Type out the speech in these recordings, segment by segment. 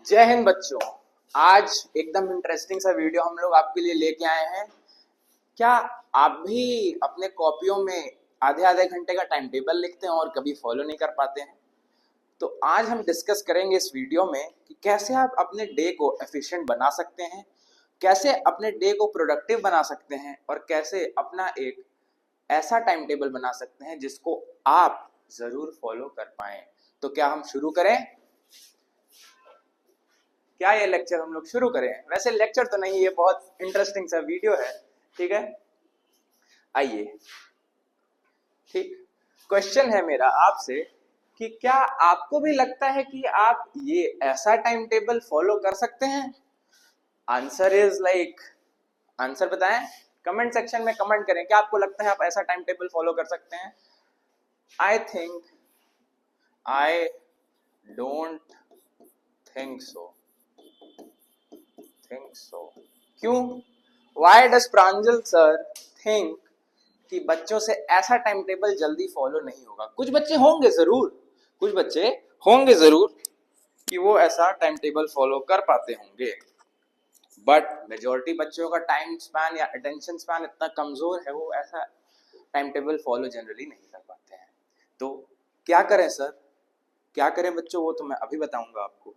जय हिंद बच्चों। आज एकदम इंटरेस्टिंग सा वीडियो हम लोग आपके लिए लेके आए हैं। क्या आप भी अपने कॉपियों में आधे आधे घंटे का टाइम टेबल लिखते हैं और कभी फॉलो नहीं कर पाते हैं? तो आज हम डिस्कस करेंगे इस वीडियो में कि कैसे आप अपने डे को एफिशिएंट बना सकते हैं, कैसे अपने डे को प्रोडक्टिव बना सकते हैं और कैसे अपना एक ऐसा टाइम टेबल बना सकते हैं जिसको आप जरूर फॉलो कर पाएं। तो क्या हम शुरू करें? क्या ये लेक्चर हम लोग शुरू करें? वैसे लेक्चर तो नहीं, ये बहुत इंटरेस्टिंग सा वीडियो है। ठीक है, आइए। ठीक, क्वेश्चन है मेरा आपसे कि क्या आपको भी लगता है कि आप ये ऐसा टाइम टेबल फॉलो कर सकते हैं? आंसर इज लाइक, आंसर बताएं, कमेंट सेक्शन में कमेंट करें। क्या आपको लगता है आप ऐसा टाइम टेबल फॉलो कर सकते हैं? I think I don't think so. क्यों? Why does Pranjal sir think कि बच्चों से ऐसा टाइम टेबल जल्दी फॉलो नहीं होगा? कुछ बच्चे होंगे जरूर, कुछ बच्चे होंगे जरूर कि वो ऐसा टाइम टेबल फॉलो कर पाते होंगे, बट मेजोरिटी बच्चों का टाइम स्पैन या अटेंशन स्पैन इतना कमजोर है, वो ऐसा टाइम टेबल फॉलो जनरली नहीं कर पाते हैं। तो क्या करें सर, क्या करें बच्चों? वो तो मैं अभी बताऊंगा आपको।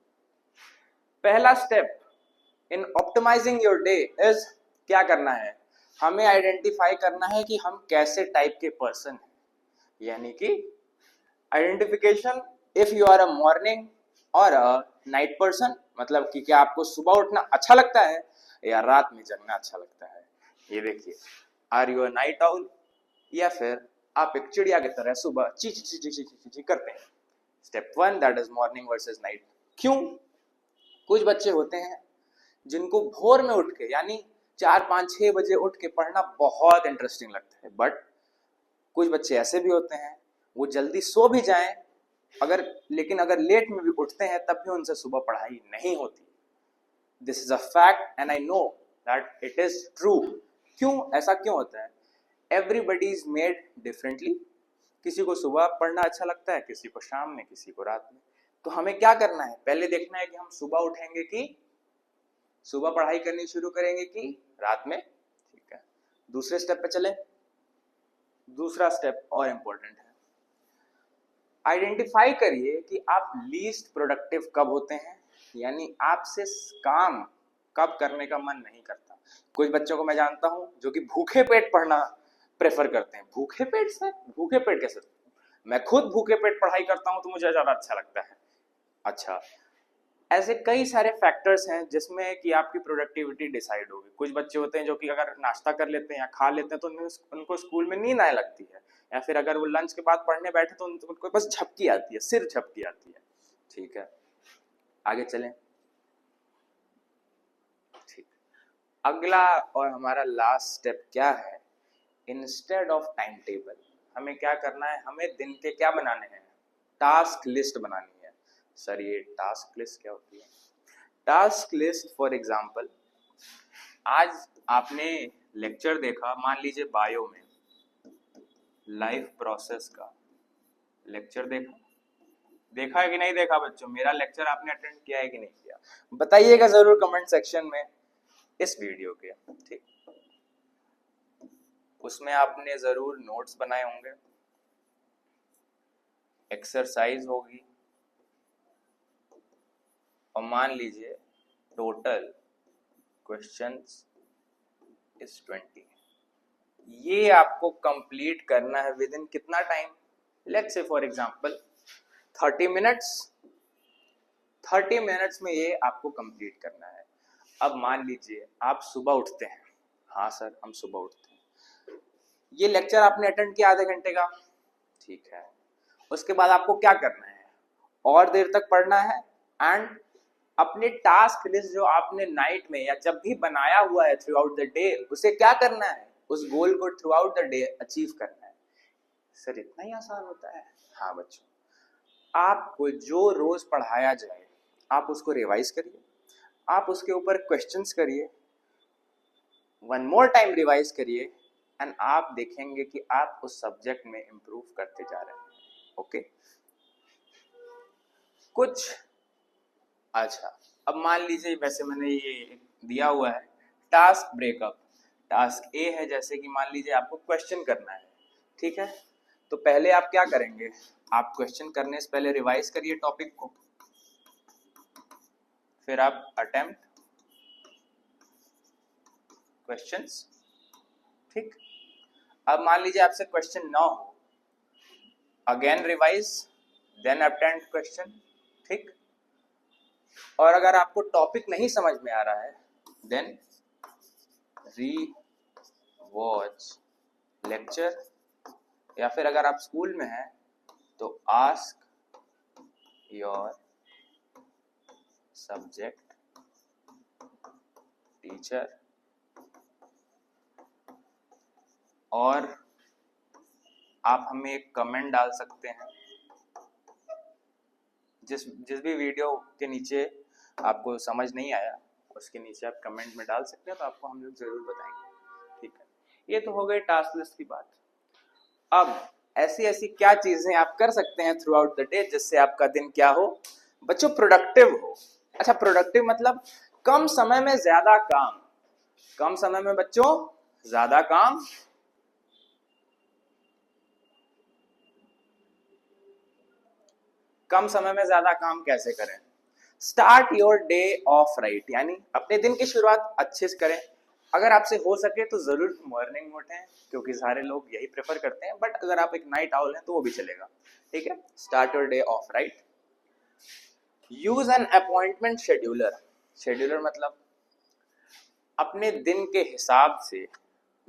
पहला step in optimising your day is, क्या करना है? हमें आइडेंटिफाई करना है कि हम कैसे टाइप के पर्सन हैं, यानी कि identification if you are a morning और अ नाइट पर्सन। मतलब कि क्या आपको सुबह उठना अच्छा लगता है या रात में जगना अच्छा लगता है? ये देखिए, are you a night owl या फिर आप एक चिड़िया की तरह सुबह ची ची ची ची ची ची ची करते हैं? Step one, that is morning versus night. क्यों? कुछ बच्चे होते हैं जिनको भोर में उठ के, यानी 4 5 6 बजे उठ के पढ़ना बहुत इंटरेस्टिंग लगता है, बट कुछ बच्चे ऐसे भी होते हैं वो जल्दी सो भी जाएं अगर, लेकिन अगर लेट में भी उठते हैं तब भी उनसे सुबह पढ़ाई नहीं होती। This is a fact and I know that it is true. क्यों ऐसा क्यों होता है? Everybody is made differently. किसी को सुबह पढ़ना अच्छा लगता है, किसी को शाम में, किसी को रात में। तो हमें क्या करना है? पहले देखना है कि हम सुबह उठेंगे कि सुबह पढ़ाई करनी शुरू करेंगे कि रात में। ठीक है, दूसरे स्टेप पे चले। दूसरा स्टेप और इंपॉर्टेंट है, आइडेंटिफाई करिए कि आप लीस्ट प्रोडक्टिव कब होते हैं, यानी आपसे काम कब करने का मन नहीं करता। कुछ बच्चों को मैं जानता हूं जो कि भूखे पेट पढ़ना प्रेफर करते हैं। भूखे पेट से? भूखे पेट कैसे? मैं खुद भूखे पेट पढ़ाई करता हूं तो मुझे ज्यादा अच्छा लगता है। अच्छा, ऐसे कई सारे फैक्टर्स हैं जिसमें कि आपकी प्रोडक्टिविटी डिसाइड होगी। कुछ बच्चे होते हैं जो कि अगर नाश्ता कर लेते हैं या खा लेते हैं तो उनको स्कूल में नींद आने लगती है, या फिर अगर वो लंच के बाद पढ़ने बैठे तो उनको बस झपकी आती है, सिर झपकी आती है। ठीक है, आगे चलें। ठीक, अगला और हमारा लास्ट स्टेप क्या है? इंस्टेड ऑफ टाइम टेबल हमें क्या करना है? हमें दिन के क्या बनाने हैं? टास्क लिस्ट बनानी है। सर ये टास्क लिस्ट क्या होती है? टास्क लिस्ट फॉर एग्जाम्पल, आज आपने लेक्चर देखा, मान लीजिए बायो में लाइफ प्रोसेस का लेक्चर देखा। देखा है कि नहीं देखा बच्चों? मेरा लेक्चर आपने अटेंड किया है कि नहीं किया? बताइएगा जरूर कमेंट सेक्शन में इस वीडियो के। ठीक, उसमें आपने जरूर नोट्स बनाए होंगे, एक्सरसाइज होगी, और मान लीजिए टोटल क्वेश्चंस इज 20। ये आपको कंप्लीट करना है विद इन कितना time? Let's say for example 30 minutes. 30 minutes में ये आपको कंप्लीट करना है। अब मान लीजिए आप सुबह उठते हैं। हाँ सर, हम सुबह उठते हैं। ये लेक्चर आपने अटेंड किया आधे घंटे का। ठीक है, उसके बाद आपको क्या करना है? और देर तक पढ़ना है एंड अपने टास्क लिस्ट जो आपने नाइट में या जब भी बनाया हुआ है थ्रू आउट द डे, उसे क्या करना है? उस गोल को through out the day achieve करना है। सर इतना ही आसान होता है? हाँ बच्चों, आपको जो रोज पढ़ाया जाए आप उसको रिवाइज करिए, आप उसके ऊपर क्वेश्चंस करिए, वन मोर टाइम रिवाइज करिए, एंड आप देखेंगे कि आप उस सब्जेक्ट में इंप्रूव करते जा रहे हैं। ओके, कुछ अच्छा अब मान लीजिए, वैसे मैंने ये दिया हुआ है टास्क ब्रेकअप। टास्क ए है, जैसे कि मान लीजिए आपको क्वेश्चन करना है, ठीक है। तो पहले आप क्या करेंगे, आप क्वेश्चन करने से पहले रिवाइज करिए टॉपिक को, फिर आप अटेम्प्ट क्वेश्चंस, ठीक। अब मान लीजिए आपसे क्वेश्चन ना हो, again revise, then attempt question, ठीक। और अगर आपको टॉपिक नहीं समझ में आ रहा है, देन री वॉच लेक्चर, या फिर अगर आप स्कूल में हैं तो आस्क योर सब्जेक्ट टीचर, और आप हमें एक कमेंट डाल सकते हैं, जिस भी वीडियो के नीचे आपको समझ नहीं आया उसके नीचे आप कमेंट में डाल सकते हैं, तो आपको हम लोग जरूर बताएंगे, ठीक है। ये तो हो गई टास्क लिस्ट की बात। अब ऐसी ऐसी क्या चीजें आप कर सकते हैं थ्रू आउट द डे जिससे आपका दिन क्या हो बच्चों, प्रोडक्टिव हो। अच्छा, प्रोडक्टिव मतलब कम समय में ज्यादा काम, कम समय में बच्चों ज्यादा काम। कम समय में ज्यादा काम कैसे करें? Start your day of right, यानी अपने दिन की शुरुआत अच्छे से करें। अगर आपसे हो सके तो जरूर मॉर्निंग में उठें, क्योंकि सारे लोग यही प्रेफर करते हैं, बट अगर आप एक नाइट आउल हैं तो वो भी चलेगा, ठीक है। Start your day of right. Use an appointment scheduler. Scheduler मतलब अपने दिन के हिसाब से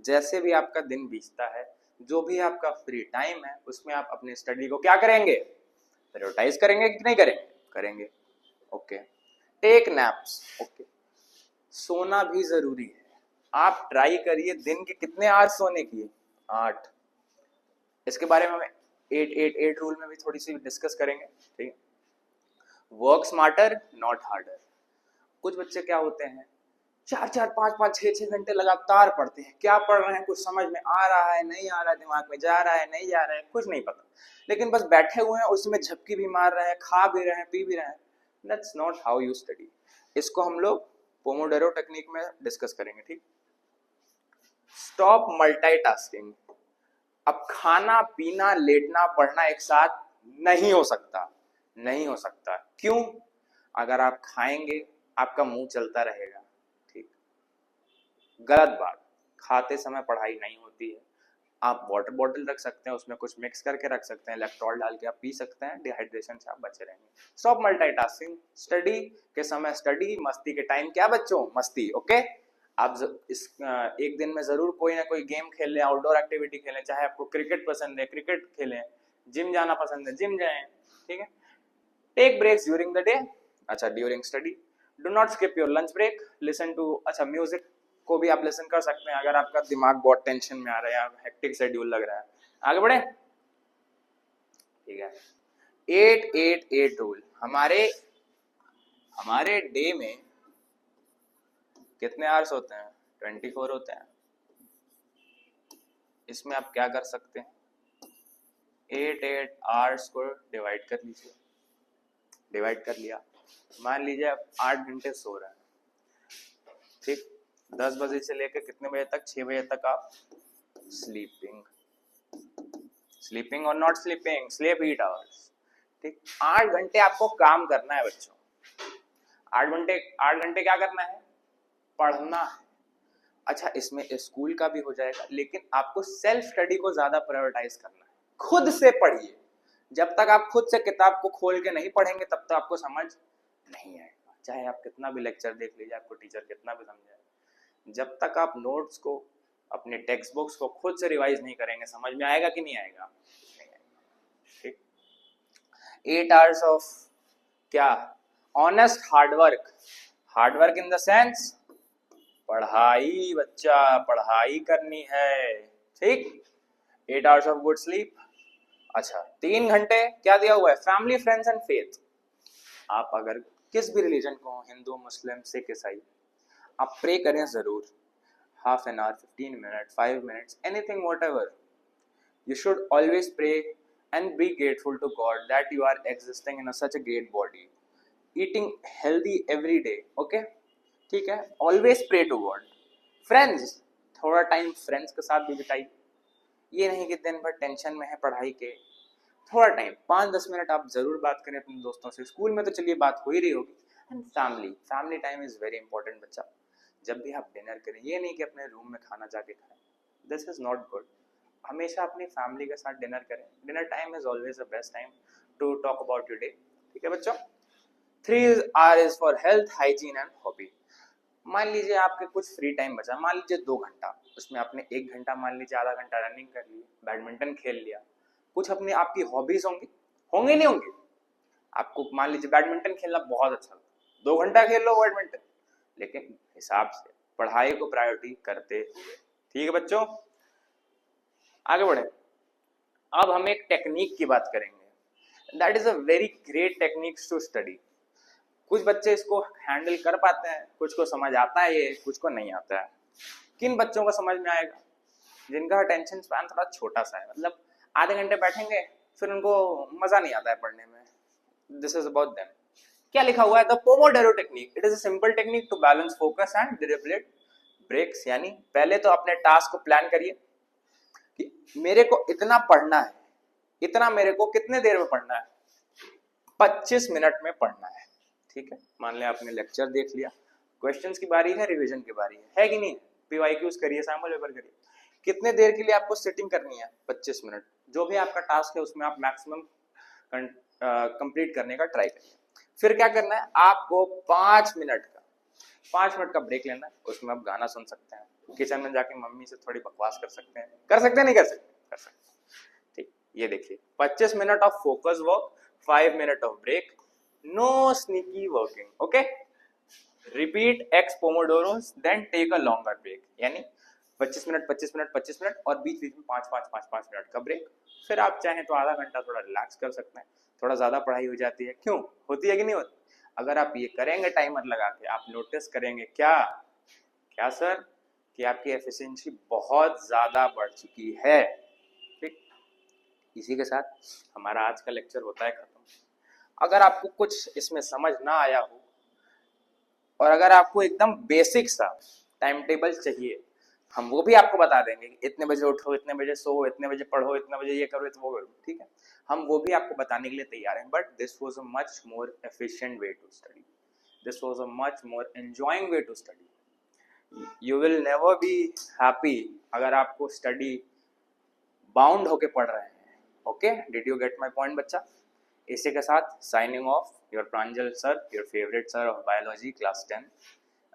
जैसे भी आपका दिन बीतता है, जो भी आपका फ्री टाइम है उसमें आप अपने स्टडी को क्या करेंगे, प्रायोरिटाइज करेंगे कि नहीं करेंगे? करेंगे, ओके। Take naps, okay. सोना भी जरूरी है। आप ट्राई करिए दिन के कितने आवर्स सोने की, 8। इसके बारे में हम 8-8-8 रूल में भी थोड़ी सी डिस्कस करेंगे, ठीक है। Work smarter not harder. कुछ बच्चे क्या होते हैं, 4-4 5-5 6-6 घंटे लगातार पढ़ते हैं, क्या पढ़ रहे हैं कुछ समझ में आ रहा है नहीं आ रहा है, दिमाग में जा रहा है नहीं जा रहा है, कुछ नहीं पता, लेकिन बस बैठे हुए हैं, उसमें झपकी भी मार रहे हैं, खा भी रहे हैं, पी भी रहे हैं। That's not how you study. इसको हम लोग पोमोडोरो टेक्निक में डिस्कस करेंगे, ठीक। Stop multitasking. अब खाना पीना लेटना पढ़ना एक साथ नहीं हो सकता, नहीं हो सकता। क्यों? अगर आप खाएंगे आपका मुंह चलता रहेगा, ठीक। गलत बात, खाते समय पढ़ाई नहीं होती है। आप वाटर बॉटल रख सकते हैं, उसमें कुछ मिक्स करके रख सकते हैं, इलेक्ट्रॉल डाल के आप पी सकते हैं, डिहाइड्रेशन से आप बचे रहेंगे। Stop multitasking. स्टडी के समय स्टडी, मस्ती के टाइम क्या बच्चों, मस्ती, ओके। आप इस एक दिन में जरूर कोई ना कोई गेम खेल लें, आउटडोर एक्टिविटी खेलें, चाहे आपको क्रिकेट पसंद है क्रिकेट खेलें, जिम जाना पसंद है जिम जाएं, ठीक है। Take breaks during the day, अच्छा during study. Do not skip your lunch break. Listen to, अच्छा म्यूजिक को भी आप लिसन कर सकते हैं अगर आपका दिमाग बहुत टेंशन में आ रहा है, हेक्टिक शेड्यूल लग रहा है। आगे बढ़े, ठीक है। 8-8-8 रूल। हमारे डे में कितने आवर्स होते हैं? 24 होते हैं। इसमें आप क्या कर सकते हैं, 8-8 आवर्स को डिवाइड कर लीजिए। डिवाइड कर लिया, मान लीजिए आप 8 घंटे सो रहे हैं, ठीक। 10 बजे से लेकर कितने बजे तक, 6 बजे तक आप स्लीपिंग, स्लीपिंग और नॉट स्लीपिंग, स्लीप 8 आवर्स, ठीक। 8 घंटे आपको काम करना है बच्चों। 8 घंटे क्या करना है, पढ़ना है। अच्छा, इसमें स्कूल का भी हो जाएगा, लेकिन आपको सेल्फ स्टडी को ज्यादा प्रायोरिटाइज करना है। खुद से पढ़िए। जब तक आप खुद से किताब को खोल के नहीं पढ़ेंगे तब तक आपको समझ नहीं आएगा, चाहे आप कितना भी लेक्चर देख लीजिए, आपको टीचर कितना भी समझाए। जब तक आप नोट्स को, अपने टेक्स्ट बुक्स को खुद से रिवाइज नहीं करेंगे, समझ में आएगा कि नहीं आएगा? नहीं आएगा, ठीक। 8 आवर्स ऑफ क्या, honest hard work. Hard work in the sense पढ़ाई, बच्चा पढ़ाई करनी है, ठीक। 8 आवर्स ऑफ गुड स्लीप। अच्छा, 3 घंटे क्या दिया हुआ है, फैमिली फ्रेंड्स एंड फेथ। आप अगर किस भी रिलीजन को हो, हिंदू मुस्लिम सिख ईसाई, आप प्रे करें जरूर, half an hour, 15 minute, 5 minutes, anything whatever. You should always pray and be grateful to God that you are existing in such a great body. Eating healthy every day, okay, ठीक है, always pray to God, friends, थोड़ा time friends के साथ भी बिताइए, ये नहीं कि दिन भर टेंशन में है पढ़ाई के, थोड़ा टाइम 5-10 मिनट आप जरूर बात करें अपने दोस्तों से, स्कूल में तो चलिए बात हो ही रही होगी। And family time is very important बच्चा। जब भी आप डिनर करें, ये नहीं कि अपने रूम में खाना जाके खाएं, दिस इज नॉट गुड। हमेशा अपनी फैमिली के साथ डिनर करें, dinner time is always the best time to talk about your day, ठीक है बच्चों। 3 R is for health, hygiene and hobby. मान लीजिए आपके कुछ फ्री टाइम बचा, मान लीजिए 2 घंटा, उसमें आपने 1 घंटा, मान लीजिए आधा घंटा रनिंग कर ली, बैडमिंटन खेल लिया, कुछ अपनी आपकी हॉबीज होंगी, होंगे नहीं होंगे, आपको मान लीजिए बैडमिंटन खेलना बहुत अच्छा लगता, 2 घंटा खेल लो बैडमिंटन, लेकिन हिसाब से पढ़ाई को प्रायोरिटी करते हुए, ठीक है बच्चों। आगे बढ़े, अब हम एक टेक्निक की बात करेंगे, that is a very great technique to study. कुछ बच्चे इसको हैंडल कर पाते हैं, कुछ को समझ आता है ये, कुछ को नहीं आता है। किन बच्चों को समझ में आएगा? जिनका अटेंशन स्पैन थोड़ा छोटा सा है, मतलब आधे घंटे बैठेंगे फिर उनको मजा नहीं आता है पढ़ने में, दिस इज अबाउट देम। क्या लिखा हुआ है? The Pomodoro technique, it is a simple technique to balance focus and deliberate breaks. यानी पहले तो अपने टास्क को प्लान करिए कि मेरे को इतना पढ़ना है, इतना मेरे को कितने देर में पढ़ना है, 25 मिनट में पढ़ना है, ठीक है। मान लिया आपने लेक्चर देख लिया, क्वेश्चंस की बारी है, रिवीजन की बारी है कि नहीं? पीवाईक्यूज करिए, सैंपल पेपर करिए, कितने देर के लिए आपको सिटिंग करनी है? 25 मिनट। जो भी आपका टास्क है उसमें आप मैक्सिमम कंप्लीट करने का ट्राई करिए। फिर क्या करना है आपको? 5 मिनट का ब्रेक लेना है, उसमें आप गाना सुन सकते हैं, किचन में जाके मम्मी से थोड़ी बकवास कर सकते हैं, कर सकते हैं नहीं कर सकते? कर सकते हैं, ठीक। ये देखिए 25 minute of focus work, 5 minute of break, no sneaky working, okay. Repeat X pomodoros, then take a longer break, यानी 25 मिनट 25 मिनट 25 मिनट और बीच बीच में 5-5 मिनट का ब्रेक। फिर आप चाहें तो आधा घंटा थोड़ा रिलैक्स कर सकते हैं। थोड़ा ज्यादा पढ़ाई हो जाती है, क्यों होती है कि नहीं होती? अगर आप ये करेंगे टाइमर लगा के, आप नोटिस करेंगे क्या क्या सर, कि आपकी एफिशिएंसी बहुत ज्यादा बढ़ चुकी है, ठीक। इसी के साथ हमारा आज का लेक्चर होता है खत्म। अगर आपको कुछ इसमें समझ ना आया हो और अगर आपको एकदम बेसिक सा टाइम टेबल चाहिए, हम वो भी आपको बता देंगे, इतने बजे उठो, इतने बजे सो, इतने बजे पढ़ो, इतने बजे ये करो, इतने वो करो, ठीक है। हम वो भी आपको बताने के लिए तैयार हैं, but this was a much more efficient way to study, this was a much more enjoying way to study. You will never be happy अगर आपको स्टडी बाउंड होके पढ़ रहे हैं, ओके। Did you get my point बच्चा? इसी के साथ signing off, your Pranjal sir, your favourite sir of biology class 10।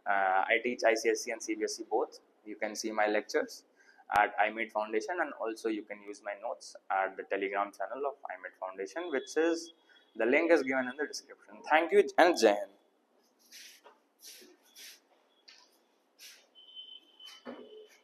I teach ICSE and CBSE both. You can see my lectures at iMate Foundation, and also you can use my notes at the Telegram channel of iMate Foundation, which is, the link is given in the description. Thank you and Jai Hind.